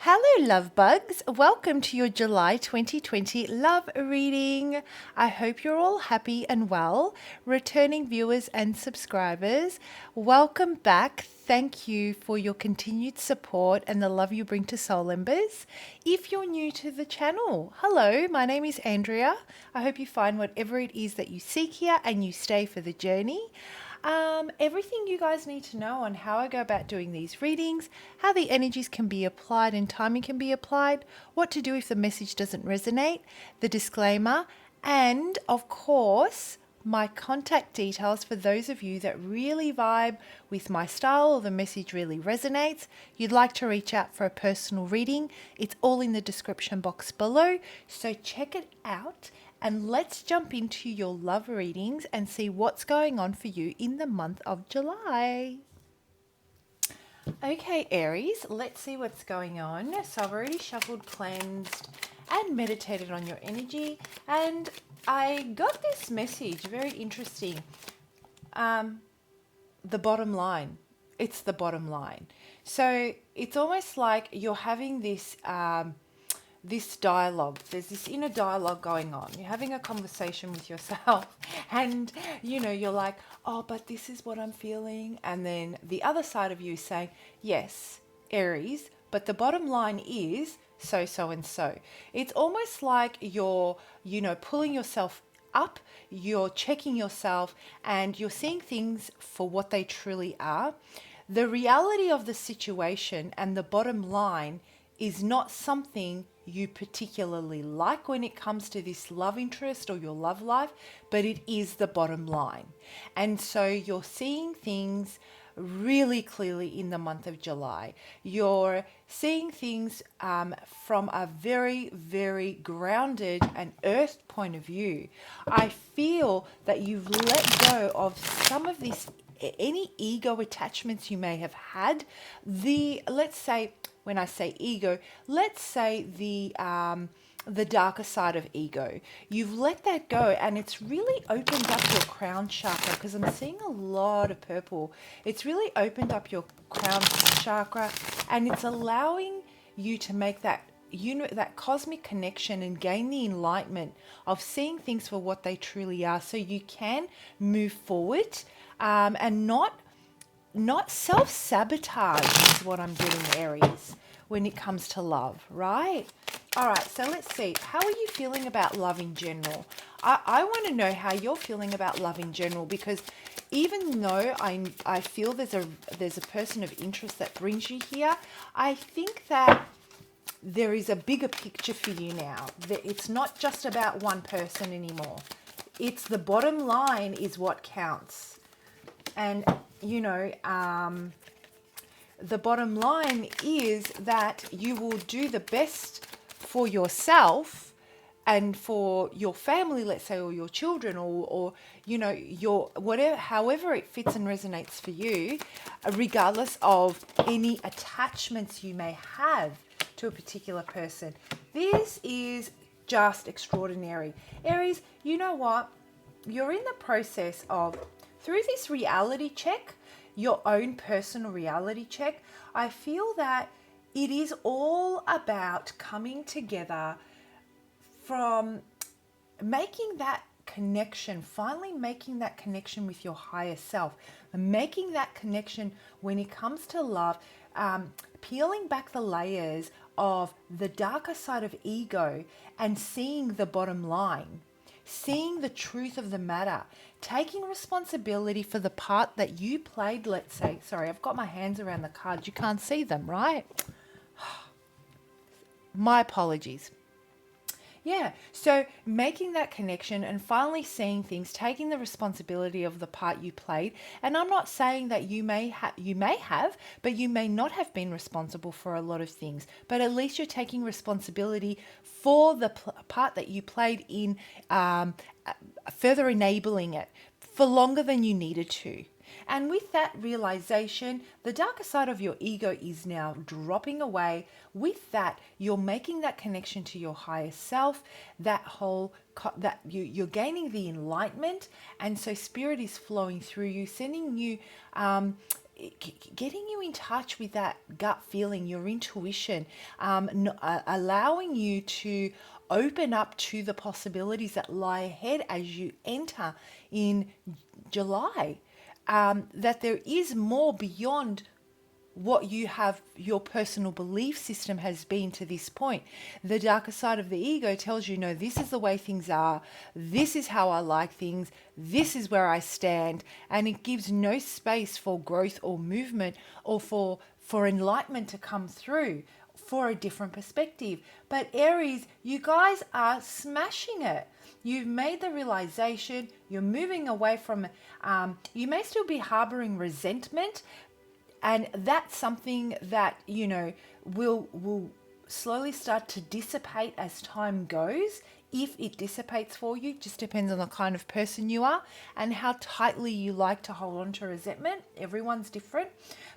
Hello, love bugs. Welcome to your July 2020 love reading. I hope you're all happy and well. Returning viewers and subscribers, welcome back. Thank you for your continued support and the love you bring to Soul Embers. If you're new to the channel, hello, my name is Andrea. I hope you find whatever it is that you seek here and you stay for the journey. Everything you guys need to know on how I go about doing these readings, how the energies can be applied and timing can be applied, what to do if the message doesn't resonate, the disclaimer, and of course, my contact details for those of you that really vibe with my style or the message really resonates. You'd like to reach out for a personal reading. It's all in the description box below, so check it out. And let's jump into your love readings and see what's going on for you in the month of July. Okay, Aries, let's see what's going on. So I've already shuffled, cleansed, and meditated on your energy. And I got this message, very interesting. The bottom line. It's the bottom line. So it's almost like you're having this dialogue. There's this inner dialogue going on. You're having a conversation with yourself and you're like, oh, but this is what I'm feeling. And then the other side of you is saying, yes, Aries, but the bottom line is so and so. It's almost like you're pulling yourself up, you're checking yourself, and you're seeing things for what they truly are. The reality of the situation and the bottom line is not something you particularly like when it comes to this love interest or your love life, but it is the bottom line. And so you're seeing things really clearly in the month of July. You're seeing things from a very, very grounded and earthed point of view. I feel that you've let go of some of this, any ego attachments you may have had. Let's say, when I say ego, let's say the darker side of ego. You've let that go and it's really opened up your crown chakra, because I'm seeing a lot of purple. It's really opened up your crown chakra and it's allowing you to make that that cosmic connection and gain the enlightenment of seeing things for what they truly are, so you can move forward and not self-sabotage is what I'm getting, Aries, when it comes to love, right? All right, so let's see. How are you feeling about love in general? I want to know how you're feeling about love in general, because even though I feel there's a person of interest that brings you here, I think that there is a bigger picture for you now. That it's not just about one person anymore. It's the bottom line is what counts. And the bottom line is that you will do the best for yourself and for your family, let's say, or your children, or your whatever, however it fits and resonates for you, regardless of any attachments you may have to a particular person. This is just extraordinary. Aries, you know what? You're in the process of, through this reality check, your own personal reality check, I feel that it is all about coming together from making that connection, finally making that connection with your higher self, and making that connection when it comes to love, peeling back the layers of the darker side of ego and seeing the bottom line. Seeing the truth of the matter, taking responsibility for the part that you played, let's say. Sorry, I've got my hands around the cards. You can't see them, right? My apologies. Yeah, so making that connection and finally seeing things, taking the responsibility of the part you played. And I'm not saying that you may have, but you may not have been responsible for a lot of things. But at least you're taking responsibility for the part that you played in further enabling it for longer than you needed to. And with that realization, the darker side of your ego is now dropping away. With that, you're making that connection to your higher self, that you're gaining the enlightenment. And so spirit is flowing through you, sending you getting you in touch with that gut feeling, your intuition, allowing you to open up to the possibilities that lie ahead as you enter in July. That there is more beyond what you have, your personal belief system has been to this point. The darker side of the ego tells you, no, this is the way things are, this is how I like things, this is where I stand, and it gives no space for growth or movement, or for enlightenment to come through, for a different perspective. But Aries, you guys are smashing it. You've made the realization, you're moving away from, you may still be harboring resentment, and that's something that, will slowly start to dissipate as time goes. If it dissipates for you, just depends on the kind of person you are and how tightly you like to hold on to resentment. Everyone's different,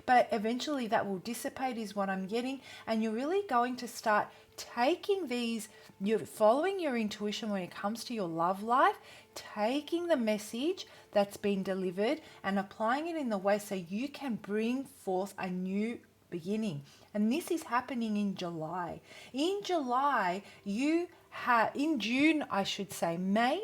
but eventually that will dissipate is what I'm getting. And you're really going to start taking these, you're following your intuition when it comes to your love life, taking the message that's been delivered and applying it in the way so you can bring forth a new beginning. And this is happening in July. In July, in June, I should say, May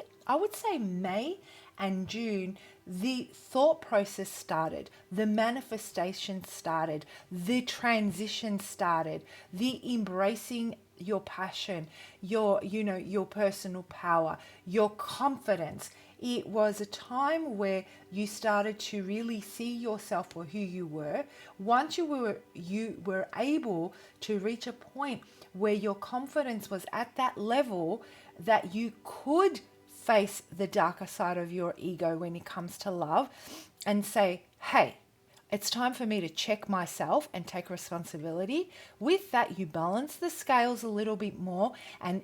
and June, the thought process started, the manifestation started, the transition started, the embracing your passion, your personal power, your confidence. It was a time where you started to really see yourself for who you were. Once you were able to reach a point where your confidence was at that level that you could face the darker side of your ego when it comes to love and say, hey, it's time for me to check myself and take responsibility. With that, you balance the scales a little bit more and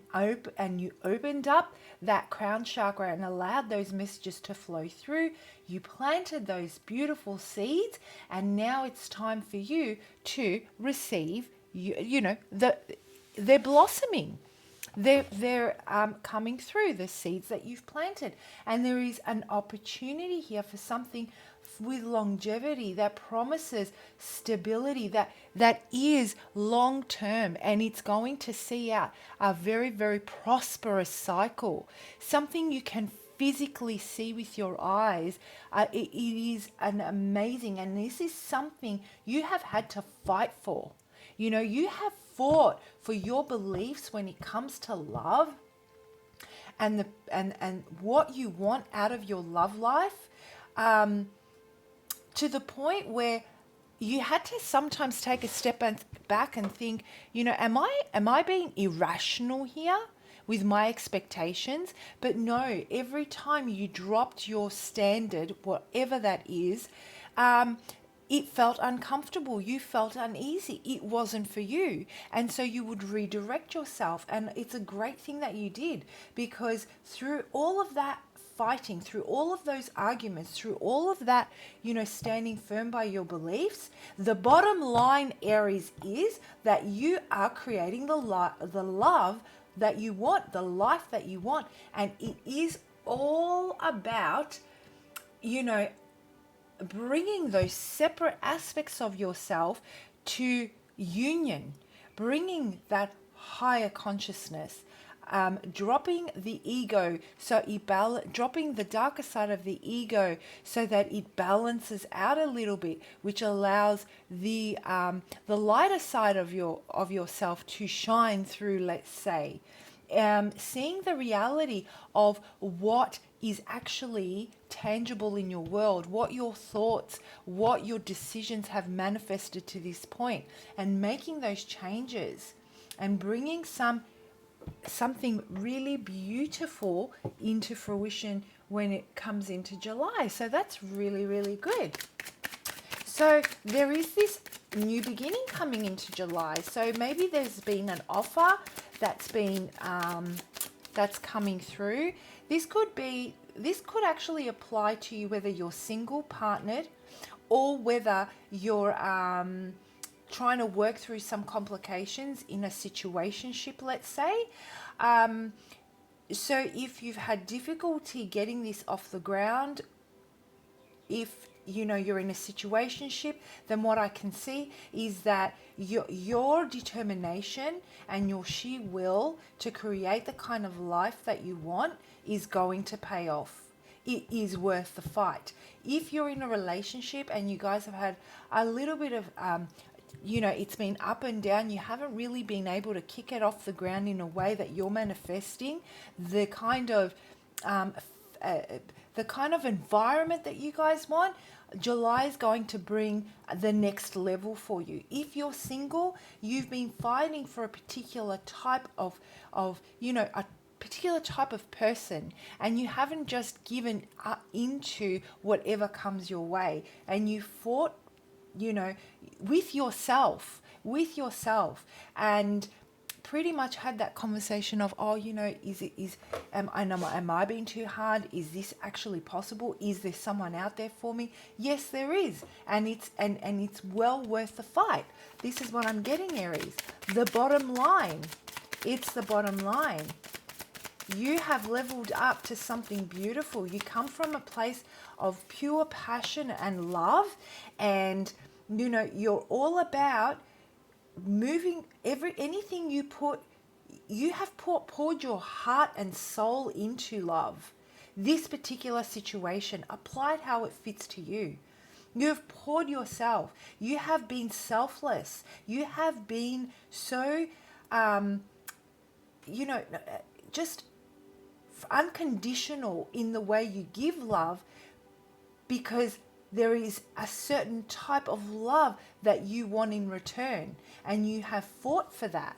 you opened up that crown chakra and allowed those messages to flow through. You planted those beautiful seeds, and now it's time for you to receive, they're blossoming. They're coming through, the seeds that you've planted. And there is an opportunity here for something with longevity that promises stability, that is long term, and it's going to see out a very, very prosperous cycle. Something you can physically see with your eyes. It is an amazing, and this is something you have had to fight for. You have fought for your beliefs when it comes to love and what you want out of your love life, to the point where you had to sometimes take a step back and think, am I being irrational here with my expectations? But no, every time you dropped your standard, whatever that is, it felt uncomfortable. You felt uneasy. It wasn't for you. And so you would redirect yourself. And it's a great thing that you did, because through all of that fighting, through all of those arguments, through all of that, standing firm by your beliefs, the bottom line, Aries, is that you are creating the love that you want, the life that you want. And it is all about, bringing those separate aspects of yourself to union, bringing that higher consciousness, dropping the ego, dropping the darker side of the ego so that it balances out a little bit, which allows the lighter side of yourself to shine through. Let's say, seeing the reality of what is actually tangible in your world, what your thoughts, what your decisions have manifested to this point, and making those changes and bringing something really beautiful into fruition when it comes into July. So that's really, really good. So there is this new beginning coming into July. So maybe there's been an offer that's coming through. This could actually apply to you whether you're single, partnered, or whether you're trying to work through some complications in a situationship, let's say. So if you've had difficulty getting this off the ground, if you're in a situationship, then what I can see is that your determination and your sheer will to create the kind of life that you want is going to pay off. It is worth the fight. If you're in a relationship and you guys have had a little bit of it's been up and down, you haven't really been able to kick it off the ground in a way that you're manifesting the kind of environment that you guys want, July is going to bring the next level for you. If you're single, you've been fighting for a particular type of a particular type of person, and you haven't just given into whatever comes your way, and you fought with yourself, and pretty much had that conversation of, am I being too hard? Is this actually possible? Is there someone out there for me? Yes, there is, and it's well worth the fight. This is what I'm getting, Aries. The bottom line. It's the bottom line. You have leveled up to something beautiful. You come from a place of pure passion and love, and you're all about moving anything you have poured your heart and soul into love. This particular situation, applied how it fits to you. You have poured yourself. You have been selfless. You have been so just unconditional in the way you give love, because there is a certain type of love that you want in return, and you have fought for that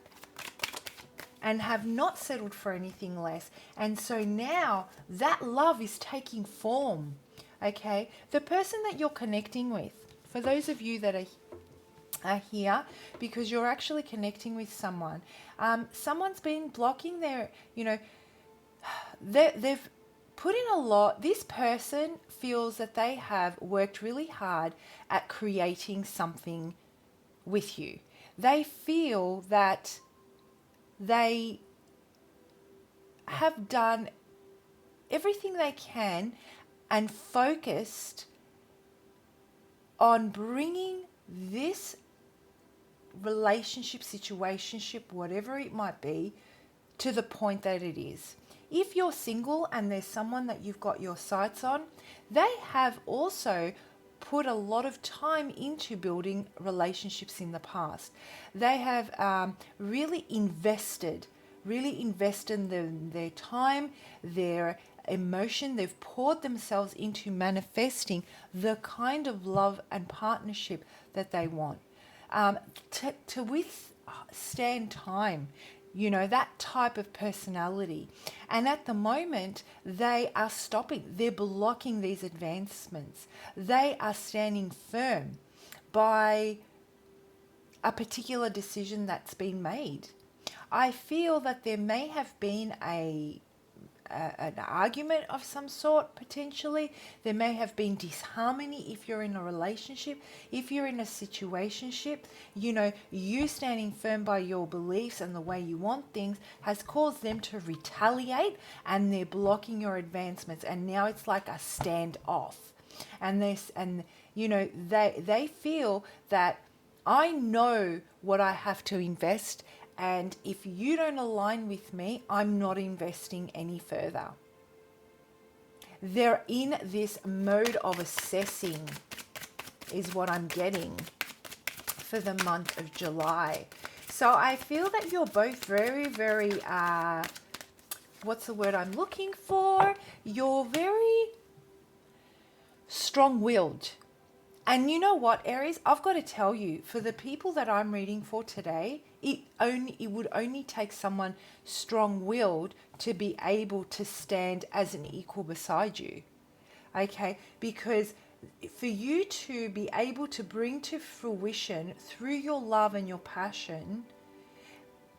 and have not settled for anything less. And so now that love is taking form. Okay, the person that you're connecting with, for those of you that are here because you're actually connecting with someone, someone's been blocking their, they've put in a lot. This person feels that they have worked really hard at creating something with you. They feel that they have done everything they can and focused on bringing this relationship, situationship, whatever it might be, to the point that it is. If you're single and there's someone that you've got your sights on, they have also put a lot of time into building relationships in the past. They have really invested their time, their emotion. They've poured themselves into manifesting the kind of love and partnership that they want. To withstand time, that type of personality. And at the moment, they are stopping. They're blocking these advancements. They are standing firm by a particular decision that's been made. I feel that there may have been an argument of some sort, potentially. There may have been disharmony if you're in a relationship. If you're in a situationship, you standing firm by your beliefs and the way you want things has caused them to retaliate, and they're blocking your advancements. And now it's like a standoff. And they feel that I know what I have to invest, and if you don't align with me, I'm not investing any further. They're in this mode of assessing, is what I'm getting for the month of July. So I feel that you're both very, very, what's the word I'm looking for? You're very strong-willed. And you know what, Aries? I've got to tell you, for the people that I'm reading for today, it would only take someone strong-willed to be able to stand as an equal beside you. Okay? Because for you to be able to bring to fruition through your love and your passion,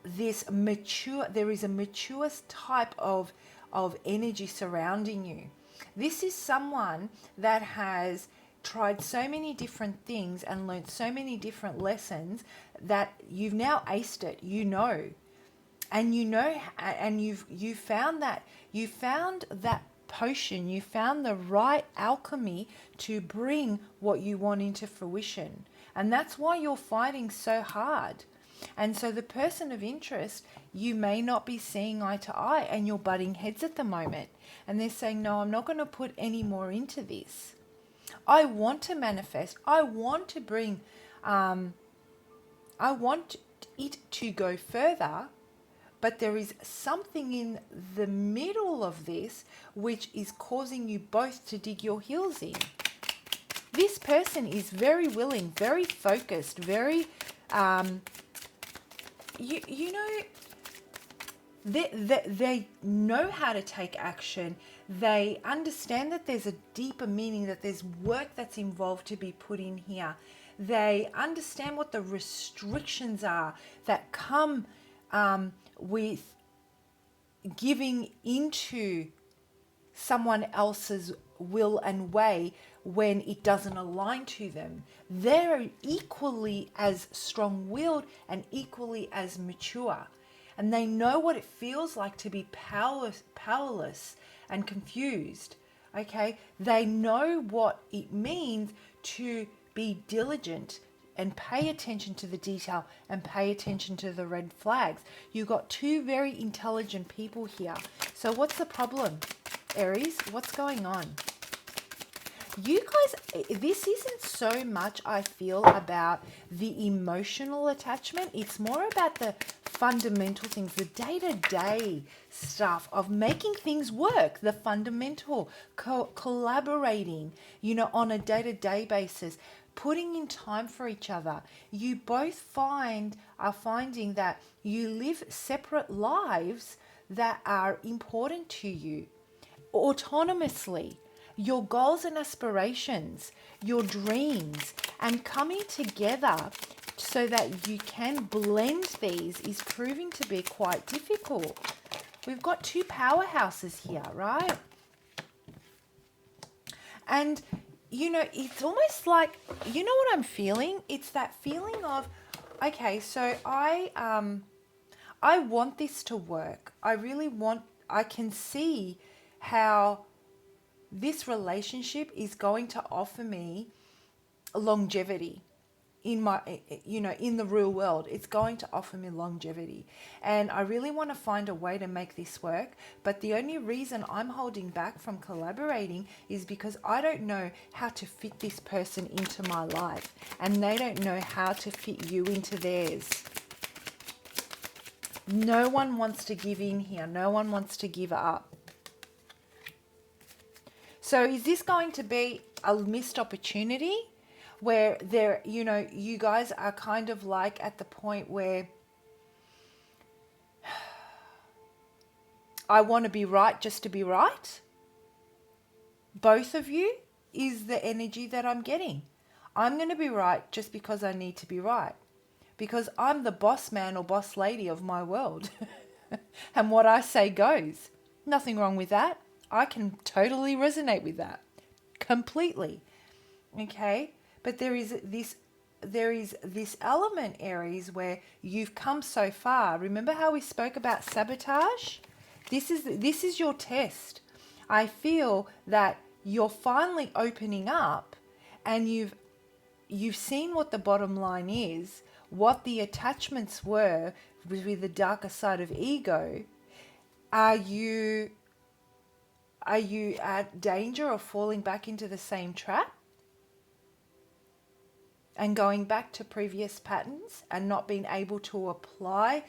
there is a mature type of energy surrounding you. This is someone that has tried so many different things and learned so many different lessons that you've now aced it, and you've found that potion. You found the right alchemy to bring what you want into fruition. And that's why you're fighting so hard. And so the person of interest, you may not be seeing eye to eye and you're butting heads at the moment. And they're saying, no, I'm not going to put any more into this. I want to manifest. I want to bring, I want it to go further. But there is something in the middle of this which is causing you both to dig your heels in. This person is very willing, very focused, very, you know, they know how to take action. They understand that there's a deeper meaning, that there's work that's involved to be put in here. They understand what the restrictions are that come with giving into someone else's will and way when it doesn't align to them. They're equally as strong-willed and equally as mature. And they know what it feels like to be powerless and confused. Okay? They know what it means to be diligent and pay attention to the detail and pay attention to the red flags. You've got two very intelligent people here. So what's the problem, Aries? What's going on? You guys, this isn't so much, I feel, about the emotional attachment. It's more about the fundamental things, the day-to-day stuff of making things work, the fundamental, collaborating, you know, on a day-to-day basis, putting in time for each other. You both are finding that you live separate lives that are important to you autonomously. Your goals and aspirations, your dreams, and coming together so that you can blend these is proving to be quite difficult. We've got two powerhouses here, right? And you know, it's almost like, you know what I'm feeling? It's that feeling of, okay, so I want this to work. I can see how this relationship is going to offer me longevity in my, you know, in the real world. It's going to offer me longevity. And I really want to find a way to make this work. But the only reason I'm holding back from collaborating is because I don't know how to fit this person into my life. And they don't know how to fit you into theirs. No one wants to give in here. No one wants to give up. So is this going to be a missed opportunity where there, you know, you guys are kind of like at the point where I want to be right just to be right? Both of you is the energy that I'm getting. I'm going to be right just because I need to be right. Because I'm the boss man or boss lady of my world. And what I say goes. Nothing wrong with that. I can totally resonate with that. Completely. Okay? But there is this element, Aries, where you've come so far. Remember how we spoke about sabotage? This is your test. I feel that you're finally opening up and you've seen what the bottom line is, what the attachments were with the darker side of ego. Are you at danger of falling back into the same trap and going back to previous patterns and not being able to apply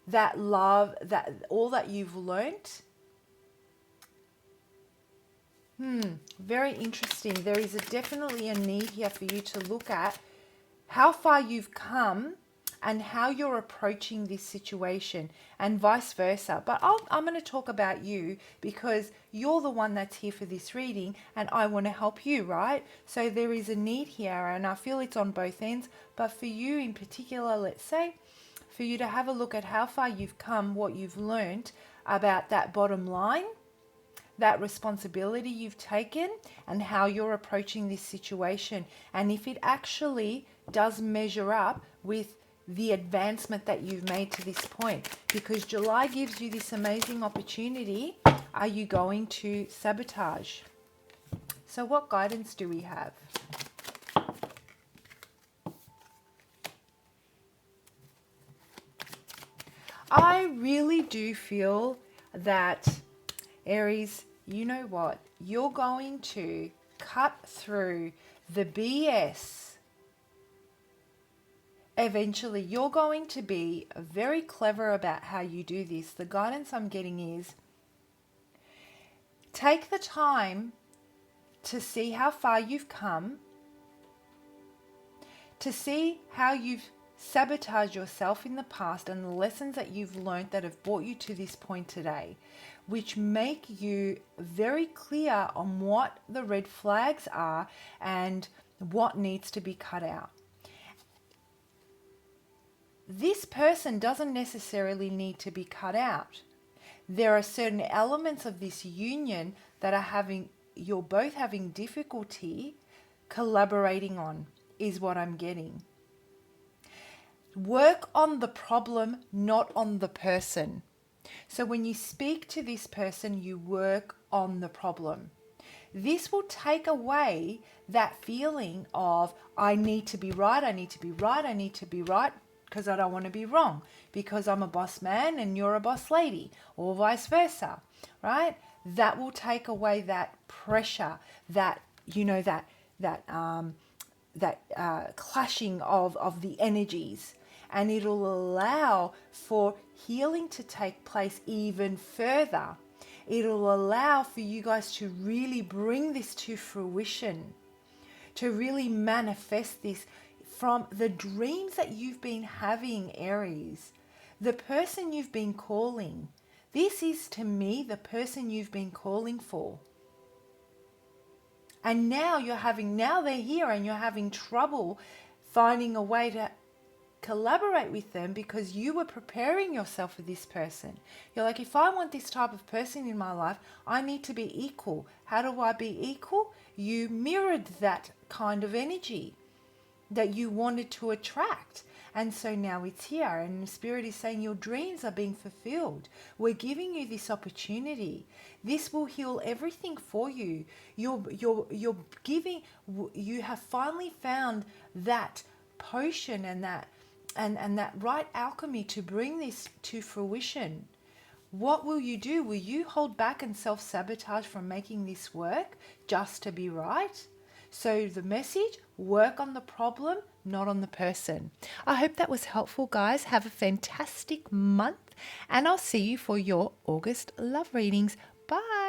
that love, that all that you've learnt? Very interesting. There is definitely a need here for you to look at how far you've come and how you're approaching this situation, and vice versa. But I'm going to talk about you because you're the one that's here for this reading and I want to help you, right? So there is a need here and I feel it's on both ends. But for you in particular, let's say, for you to have a look at how far you've come, what you've learned about that bottom line, that responsibility you've taken, and how you're approaching this situation. And if it actually does measure up with the advancement that you've made to this point, because July gives you this amazing opportunity are you going to sabotage? So what guidance do we have? I really do feel that, Aries, you know what? You're going to cut through the BS. Eventually, you're going to be very clever about how you do this. The guidance I'm getting is take the time to see how far you've come, to see how you've sabotaged yourself in the past and the lessons that you've learned that have brought you to this point today, which make you very clear on what the red flags are and what needs to be cut out. This person doesn't necessarily need to be cut out. There are certain elements of this union that you're both having difficulty collaborating on, is what I'm getting. Work on the problem, not on the person. So when you speak to this person, you work on the problem. This will take away that feeling of, I need to be right, I need to be right, I need to be right, because I don't want to be wrong, because I'm a boss man and you're a boss lady, or vice versa, right? That will take away that pressure, that, clashing of the energies. And it'll allow for healing to take place even further. It'll allow for you guys to really bring this to fruition, to really manifest this from the dreams that you've been having, Aries. The person you've been calling. This is, to me, the person you've been calling for. And now they're here and you're having trouble finding a way to collaborate with them because you were preparing yourself for this person. You're like, if I want this type of person in my life, I need to be equal. How do I be equal? You mirrored that kind of energy that you wanted to attract. And so now it's here, and the Spirit is saying your dreams are being fulfilled. We're giving you this opportunity. This will heal everything for you. You have finally found that potion and that right alchemy to bring this to fruition. What will you do? Will you hold back and self-sabotage from making this work just to be right? So the message, work on the problem, not on the person. I hope that was helpful, guys. Have a fantastic month, and I'll see you for your August love readings. Bye.